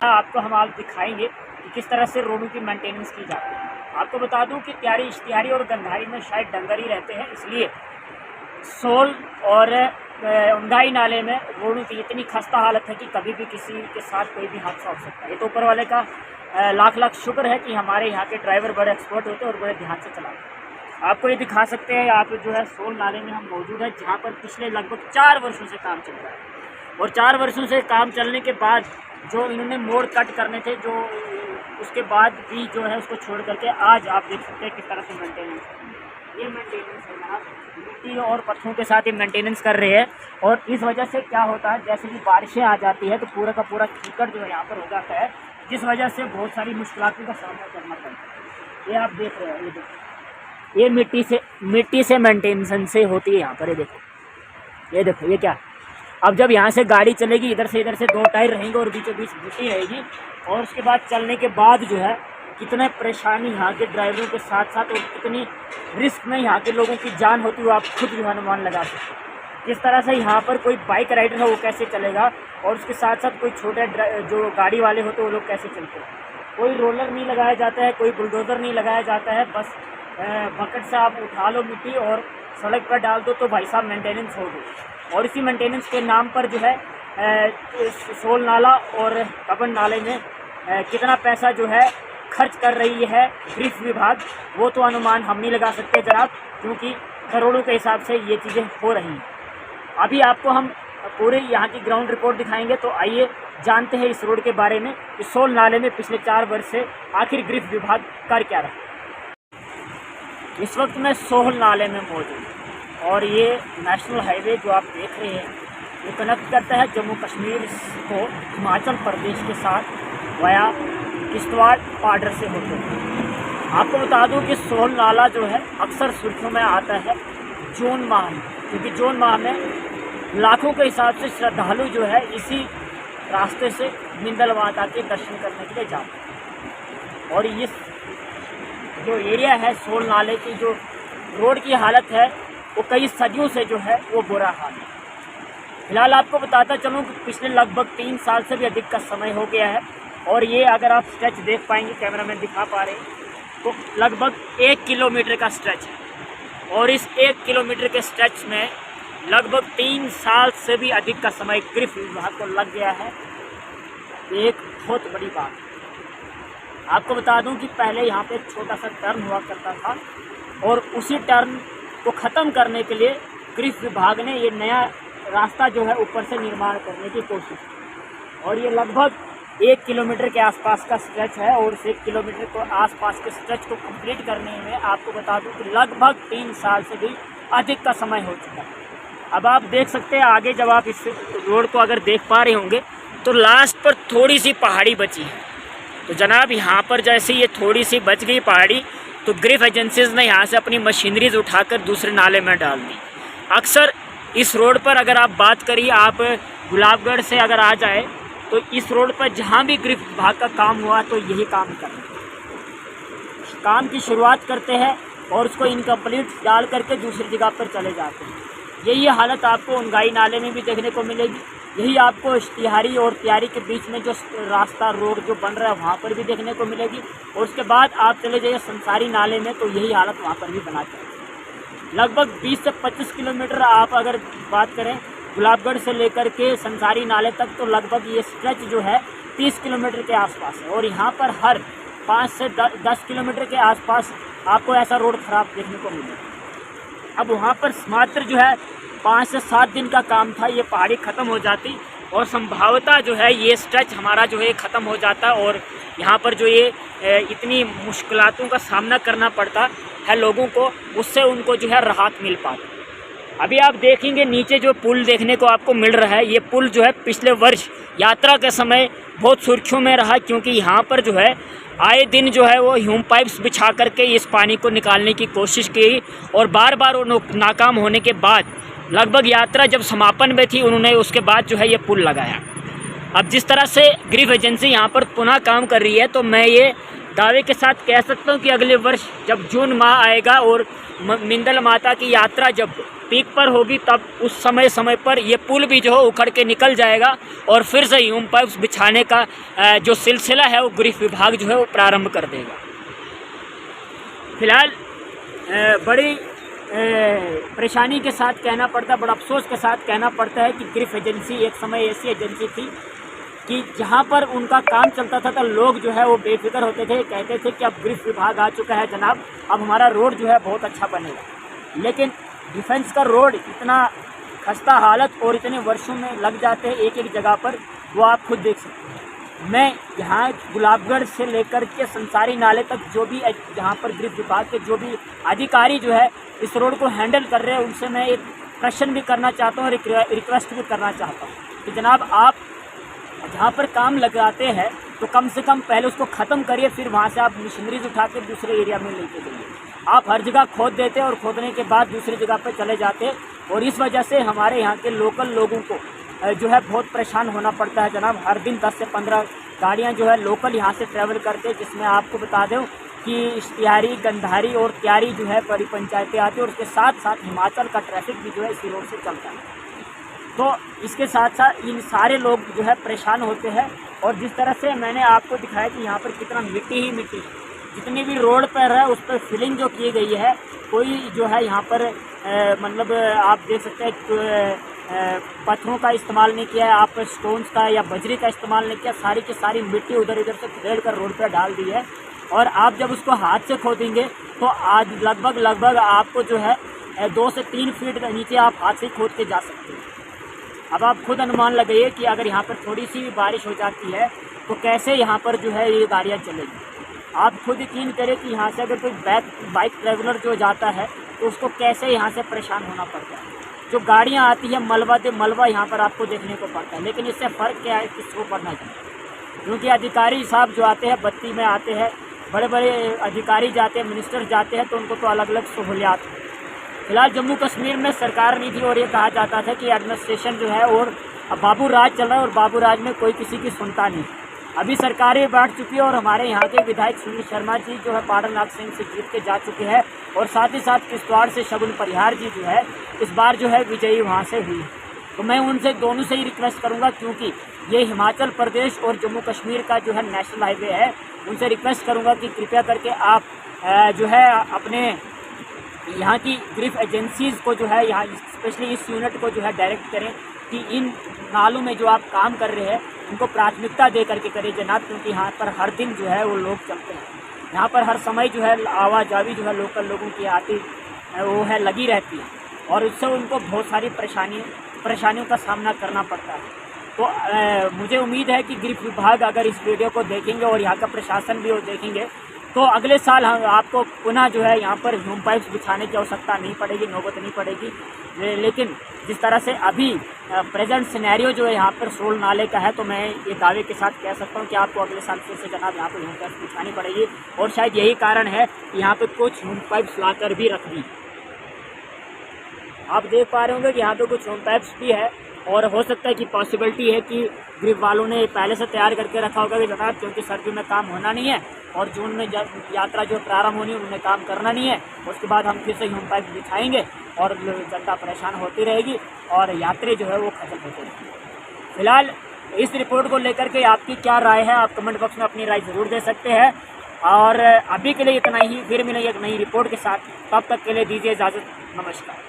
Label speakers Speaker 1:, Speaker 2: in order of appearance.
Speaker 1: आपको हम आज दिखाएंगे कि किस तरह से रोडों की मेंटेनेंस की जाती है। आपको बता दूं कि त्यारी, इश्तिहारी और गंधारी में शायद डंगर ही रहते हैं, इसलिए सोल और उंडाई नाले में रोडों की इतनी खस्ता हालत है कि कभी भी किसी के साथ कोई भी हादसा हो सकता है। ये तो ऊपर वाले का लाख लाख शुक्र है कि हमारे यहाँ के ड्राइवर बड़े एक्सपर्ट होते हैं और बड़े ध्यान से चलाते हैं। आपको ये दिखा सकते हैं, यहाँ पे जो है सोल नाले में हम मौजूद है, जहाँ पर पिछले लगभग 4 वर्षों से काम चल रहा है। और 4 वर्षों से काम चलने के बाद जो इन्होंने मोड़ कट करने थे, जो उसके बाद भी जो है उसको छोड़ करके आज आप देख सकते हैं किस तरह से मेंटेनेंस है। ये मेंटेनेंस है यहाँ मिट्टी और पत्थरों के साथ ये मेंटेनेंस कर रहे हैं। और इस वजह से क्या होता है, जैसे कि बारिशें आ जाती है तो पूरा का पूरा कीचड़ जो है यहाँ पर हो जाता है, जिस वजह से बहुत सारी मुश्किलातों का सामना करना पड़ता है। ये आप देख रहे हैं, ये देखो, ये मिट्टी से मेंटेनेंस से होती है यहाँ पर। ये देखो ये क्या, अब जब यहाँ से गाड़ी चलेगी, इधर से 2 टायर रहेंगे और बीचों बीच मिट्टी रहेगी, और उसके बाद चलने के बाद जो है कितने परेशानी यहाँ के ड्राइवरों के साथ साथ और कितनी रिस्क में यहाँ के लोगों की जान होती है, वो आप खुद जो अनुमान लगा सकते हैं। जिस तरह से यहाँ पर कोई बाइक राइडर है वो कैसे चलेगा, और उसके साथ साथ कोई छोटे जो गाड़ी वाले होते हैं वो लोग कैसे चलते हैं। कोई रोलर नहीं लगाया जाता है, कोई बुलडोज़र नहीं लगाया जाता है, बस बकेट से आप उठा लो मिट्टी और सड़क पर डाल दो तो भाई साहब मेंटेनेंस हो गई। और इसी मेंटेनेंस के नाम पर जो है सोल नाला और कबन नाले में कितना पैसा जो है खर्च कर रही है ग्रिफ विभाग, वो तो अनुमान हम नहीं लगा सकते जनाब, क्योंकि करोड़ों के हिसाब से ये चीज़ें हो रही हैं। अभी आपको हम पूरे यहाँ की ग्राउंड रिपोर्ट दिखाएंगे, तो आइए जानते हैं इस रोड के बारे में कि सोल नाले में पिछले 4 वर्ष से आखिर ग्रिफ विभाग कर क्या रहा। इस वक्त मैं सोल नाले में मौजूद हूँ और ये नेशनल हाईवे जो आप देख रहे हैं ये कनेक्ट करता है जम्मू कश्मीर को हिमाचल प्रदेश के साथ वाया किश्तवाड़ बॉर्डर से होते हैं। आपको बता दूं कि सोल नाला जो है अक्सर सुर्खियों में आता है जून माह में, क्योंकि जून माह में लाखों के हिसाब से श्रद्धालु जो है इसी रास्ते से मिंदलवात आके दर्शन करने के लिए जाते हैं। और ये जो एरिया है सोल नाले की, जो रोड की हालत है वो कई सदियों से जो है वो बुरा हाल है। फिलहाल आपको बताता चलूँ कि पिछले लगभग 3 साल से भी अधिक का समय हो गया है, और ये अगर आप स्ट्रेच देख पाएंगे, कैमरामैन दिखा पा रहे हैं, तो लगभग 1 किलोमीटर का स्ट्रेच है। और इस 1 किलोमीटर के स्ट्रेच में लगभग 3 साल से भी अधिक का समय ग्रिफ विभाग को लग गया है। एक बहुत बड़ी बात है। आपको बता दूं कि पहले यहाँ पे एक छोटा सा टर्न हुआ करता था, और उसी टर्न को ख़त्म करने के लिए ग्रिफ विभाग ने ये नया रास्ता जो है ऊपर से निर्माण करने की कोशिश की। और ये लगभग 1 किलोमीटर के आसपास का स्ट्रेच है, और उस 1 किलोमीटर को आसपास के स्ट्रेच को कंप्लीट करने में आपको बता दूं कि लगभग 3 साल से भी अधिक का समय हो चुका है। अब आप देख सकते हैं आगे, जब आप इस रोड को अगर देख पा रहे होंगे तो लास्ट पर थोड़ी सी पहाड़ी बची है। तो जनाब यहाँ पर जैसे ये थोड़ी सी बच गई पहाड़ी, तो ग्रिफ एजेंसीज़ ने यहाँ से अपनी मशीनरीज उठाकर दूसरे नाले में डाल दी। अक्सर इस रोड पर अगर आप बात करिए, आप गुलाबगढ़ से अगर आ जाए तो इस रोड पर जहाँ भी ग्रिफ विभाग का काम हुआ तो यही काम करते हैं। काम की शुरुआत करते हैं और उसको इनकम्प्लीट डाल करके दूसरी जगह पर चले जाते हैं। यही हालत आपको उंगाई नाले में भी देखने को मिलेगी। यही आपको इश्तिहारी और त्यारी के बीच में जो रास्ता रोड जो बन रहा है वहाँ पर भी देखने को मिलेगी। और उसके बाद आप चले जाइए संसारी नाले में, तो यही हालत वहाँ पर भी बना चाहिए। लगभग 20 से 25 किलोमीटर आप अगर बात करें गुलाबगढ़ से लेकर के संसारी नाले तक, तो लगभग ये स्ट्रेच जो है 30 किलोमीटर के आसपास है। और यहाँ पर हर 5 से 10 किलोमीटर के आसपास आपको ऐसा रोड ख़राब देखने को मिलेगा। अब वहाँ पर मात्र जो है 5 से 7 दिन का काम था, ये पहाड़ी ख़त्म हो जाती और संभवतः जो है ये स्ट्रेच हमारा जो है ख़त्म हो जाता, और यहाँ पर जो ये इतनी मुश्किलातों का सामना करना पड़ता है लोगों को, उससे उनको जो है राहत मिल पाती। अभी आप देखेंगे नीचे जो पुल देखने को आपको मिल रहा है, ये पुल जो है पिछले वर्ष यात्रा के समय बहुत सुर्खियों में रहा, क्योंकि यहाँ पर जो है आए दिन जो है वो ह्यूम पाइप्स बिछा करके इस पानी को निकालने की कोशिश की, और बार बार वो नाकाम होने के बाद लगभग यात्रा जब समापन में थी उन्होंने उसके बाद जो है ये पुल लगाया। अब जिस तरह से ग्रिफ एजेंसी यहाँ पर पुनः काम कर रही है, तो मैं ये दावे के साथ कह सकता हूँ कि अगले वर्ष जब जून माह आएगा और मिंदल माता की यात्रा जब पीक पर होगी, तब उस समय पर ये पुल भी जो है उखड़ के निकल जाएगा और फिर से ह्यूम पाइप्स बिछाने का जो सिलसिला है वो ग्रिफ विभाग जो है वो प्रारंभ कर देगा। फिलहाल बड़ी परेशानी के साथ कहना पड़ता है, बड़ा अफसोस के साथ कहना पड़ता है कि ग्रिफ एजेंसी एक समय ऐसी एजेंसी थी कि जहां पर उनका काम चलता था तो लोग जो है वो बेफिक्र होते थे, कहते थे कि अब ग्रिफ विभाग आ चुका है जनाब, अब हमारा रोड जो है बहुत अच्छा बनेगा। लेकिन डिफेंस का रोड इतना खस्ता हालत और इतने वर्षों में लग जाते हैं एक एक जगह पर, वो आप खुद देख सकते हैं। मैं यहाँ गुलाबगढ़ से लेकर के संसारी नाले तक जो भी जहाँ पर ग्रिफ विभाग के जो भी अधिकारी जो है इस रोड को हैंडल कर रहे हैं, उनसे मैं एक प्रश्न भी करना चाहता हूँ और रिक्वेस्ट भी करना चाहता हूँ कि जनाब आप जहाँ पर काम लगाते हैं तो कम से कम पहले उसको ख़त्म करिए, फिर वहाँ से आप मशीनरीज उठा के दूसरे एरिया में लेके जाइए। आप हर जगह खोद देते हैं और खोदने के बाद दूसरी जगह पर चले जाते हैं, और इस वजह से हमारे यहाँ के लोकल लोगों को जो है बहुत परेशान होना पड़ता है जनाब। हर दिन 10 से 15 गाड़ियाँ जो है लोकल यहाँ से ट्रैवल करते हैं, जिसमें आपको बता दें कि इश्तियारी, गंधारी और त्यारी जो है बड़ी पंचायतें आती हैं, और उसके साथ साथ हिमाचल का ट्रैफिक भी जो है इसी रोड से चलता है। तो इसके साथ साथ इन सारे लोग जो है परेशान होते हैं। और जिस तरह से मैंने आपको दिखाया कि यहाँ पर कितना मिट्टी ही मिट्टी, जितनी भी रोड पर है उस पर फिलिंग जो की गई है, कोई जो है यहाँ पर मतलब आप देख सकते हैं पत्थरों का इस्तेमाल नहीं किया है, आप स्टोन्स का या बजरी का इस्तेमाल नहीं किया, सारी की सारी मिट्टी उधर इधर से खदेड़ कर रोड पर डाल दी है। और आप जब उसको हाथ से खोदेंगे तो आज लगभग आपको जो है 2 से 3 फीट नीचे आप हाथ से खोद के जा सकते हैं। अब आप खुद अनुमान लगाइए कि अगर यहाँ पर थोड़ी सी भी बारिश हो जाती है तो कैसे यहाँ पर जो है ये गाड़ियाँ चलेगी। आप खुद यकीन करें कि यहाँ से अगर कोई बाइक ट्रैवलर जो जाता है तो उसको कैसे यहाँ से परेशान होना पड़ता है। जो गाड़ियाँ आती है मलबा यहाँ पर आपको देखने को पड़ता है, लेकिन इससे फ़र्क क्या है किसको पड़ना चाहिए, क्योंकि अधिकारी साहब जो आते हैं बत्ती में आते हैं, बड़े बड़े अधिकारी जाते हैं, मिनिस्टर जाते हैं, तो उनको तो अलग अलग सहूलियात। फिलहाल जम्मू कश्मीर में सरकार नहीं थी और ये कहा जाता था कि एडमिनिस्ट्रेशन जो है और बाबू राज चल रहा है और बाबू राज में कोई किसी की सुनता नहीं। अभी सरकारें बैठ चुकी है और हमारे यहाँ के विधायक सुनील शर्मा जी जो है पाड़रनाथ सिंह से जीत के जा चुके हैं, और साथ ही साथ किश्तवाड़ से शगुन परिहार जी जो है इस बार जो है विजयी वहाँ से हुई। तो मैं उनसे दोनों से ही रिक्वेस्ट करूँगा, क्योंकि ये हिमाचल प्रदेश और जम्मू कश्मीर का जो है नेशनल हाईवे है, उनसे रिक्वेस्ट करूँगा कि कृपया करके आप जो है अपने यहाँ की ग्रिफ एजेंसीज़ को जो है यहाँ स्पेशली इस यूनिट को जो है डायरेक्ट करें कि इन नालों में जो आप काम कर रहे हैं उनको प्राथमिकता दे करके करें जनाब, क्योंकि यहाँ पर हर दिन जो है वो लोग चलते हैं, यहाँ पर हर समय जो है आवाजावी जो है लोकल लोगों की आती वो है लगी रहती है, और उससे उनको बहुत सारी परेशानियों का सामना करना पड़ता है। तो मुझे उम्मीद है कि ग्रिफ विभाग अगर इस वीडियो को देखेंगे और यहाँ का प्रशासन भी वो देखेंगे तो अगले साल हम आपको पुनः जो है यहाँ पर ह्यूम पाइप्स बिछाने की आवश्यकता नहीं पड़ेगी, नौबत नहीं पड़ेगी। लेकिन जिस तरह से अभी प्रेजेंट सिनेरियो जो है यहाँ पर सोल नाले का है, तो मैं ये दावे के साथ कह सकता हूँ कि आपको अगले साल फिर से जनाब यहाँ पर ह्यूम पाइप्स बिछानी पड़ेगी, और शायद यही कारण है कि यहाँ पर कुछ ह्यूम पाइप्स ला कर भी रख दी। आप देख पा रहे होंगे कि यहाँ पर कुछ ह्यूम पाइप्स भी है, और हो सकता है कि पॉसिबिलिटी है कि ग्रिफ वालों ने पहले से तैयार करके रखा होगा कि जनाब क्योंकि सर्दी में काम होना नहीं है और जून में यात्रा जो प्रारंभ होनी है उन्हें काम करना नहीं है, उसके बाद हम फिर से ह्यूम पाइप बिछाएंगे और जनता परेशान होती रहेगी और यात्री जो है वो खत्म होते रहेंगे। फिलहाल इस रिपोर्ट को लेकर के आपकी क्या राय है, आप कमेंट बॉक्स में अपनी राय ज़रूर दे सकते हैं। और अभी के लिए इतना ही, फिर मिलेंगे एक नई रिपोर्ट के साथ, तब तक के लिए दीजिए इजाज़त, नमस्कार।